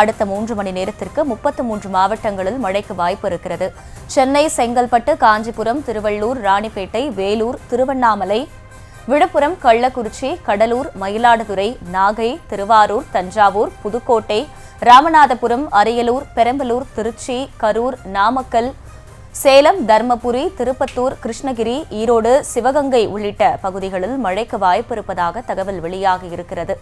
அடுத்த 3 மணி நேரத்திற்கு 33 மாவட்டங்களில் மழைக்கு வாய்ப்பு இருக்கிறது. சென்னை, செங்கல்பட்டு, காஞ்சிபுரம், திருவள்ளூர், ராணிப்பேட்டை, வேலூர், திருவண்ணாமலை, விழுப்புரம், கள்ளக்குறிச்சி, கடலூர், மயிலாடுதுறை, நாகை, திருவாரூர், தஞ்சாவூர், புதுக்கோட்டை, ராமநாதபுரம், அரியலூர், பெரம்பலூர், திருச்சி, கரூர், நாமக்கல், சேலம், தர்மபுரி, திருப்பத்தூர், கிருஷ்ணகிரி, ஈரோடு, சிவகங்கை உள்ளிட்ட பகுதிகளில் மழைக்கு வாய்ப்பு இருப்பதாக தகவல் வெளியாகியிருக்கிறது.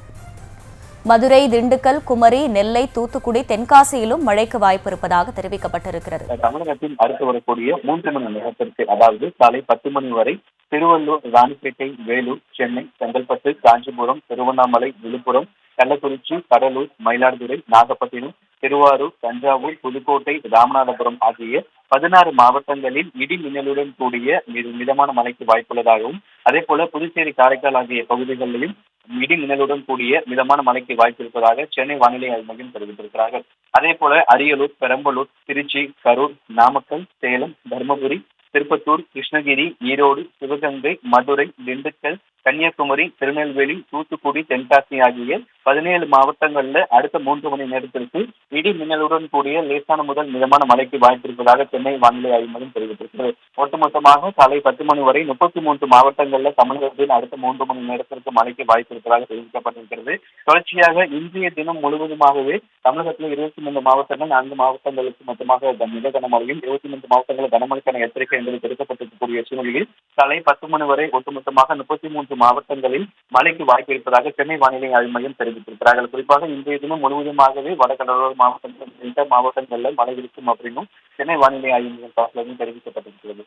மதுரை, திண்டுக்கல், குமரி, நெல்லை, தூத்துக்குடி, தென்காசியிலும் மழைக்கு வாய்ப்பு இருப்பதாக தெரிவிக்கப்பட்டிருக்கிறது. தமிழகத்தில் அடுத்து வரக்கூடிய 3 மணி நேரத்திற்கு, அதாவது காலை 10 மணி வரை திருவள்ளூர், ராணிப்பேட்டை, வேலூர், சென்னை, செங்கல்பட்டு, காஞ்சிபுரம், திருவண்ணாமலை, விழுப்புரம், கள்ளக்குறிச்சி, கடலூர், மயிலாடுதுறை, நாகப்பட்டினம், திருவாரூர், தஞ்சாவூர், புதுக்கோட்டை, ராமநாதபுரம் ஆகிய 16 மாவட்டங்களில் இடி மின்னலுடன் கூடிய மிதமான மழைக்கு வாய்ப்புள்ளதாகவும், அதே போல புதுச்சேரி, காரைக்கால் ஆகிய பகுதிகளிலும் இடி மின்னலுடன் கூடிய மிதமான மழைக்கு வாய்ப்பு இருப்பதாக சென்னை வானிலை ஆய்வு மையம் தெரிவித்திருக்கிறார்கள். அதே போல அரியலூர், பெரம்பலூர், திருச்சி, கரூர், நாமக்கல், சேலம், தர்மபுரி, திருப்பத்தூர், கிருஷ்ணகிரி, ஈரோடு, சிவகங்கை, மதுரை, திண்டுக்கல், கன்னியாகுமரி, திருநெல்வேலி, தூத்துக்குடி, தென்காசி ஆகிய 17 மாவட்டங்களில் அடுத்த 3 மணி நேரத்திற்கு இடி மின்னலுடன் கூடிய லேசான முதல் மிதமான மழைக்கு வாய்ப்பிருப்பதாக சென்னை வானிலை ஆய்வு மையம் தெரிவித்திருக்கிறது. ஒட்டுமொத்தமாக காலை 10 மணி வரை 33 மாவட்டங்களில் தமிழகத்தில் அடுத்த 3 மணி நேரத்திற்கு மழைக்கு வாய்ப்பு இருப்பதாக தெரிவிக்கப்பட்டிருக்கிறது. தொடர்ச்சியாக இன்றைய தினம் முழுவதுமாகவே தமிழகத்தில் 23 மாவட்டங்கள், 4 மாவட்டங்களுக்கு மொத்தமாக மிக கனமழையும், 23 மாவட்டங்கள் கனமழைக்கான எச்சரிக்கை என்பது கொடுக்கப்பட்டிருக்கக்கூடிய சூழ்நிலையில் காலை 10 மணி வரை ஒட்டுமொத்தமாக 33 மாவட்டங்களில் மழைக்கு வாய்ப்பு இருப்பதாக சென்னை வானிலை ஆய்வு மையம் தெரிவித்திருக்கிறார்கள். குறிப்பாக இன்றைய தினம் முழுவதுமாகவே வடகடலோர மாவட்டங்கள், மாவட்டங்களில் மழை இருக்கும் அப்படின்னும் சென்னை வானிலை ஆய்வு மையம் தெரிவிக்கப்பட்டிருக்கிறது.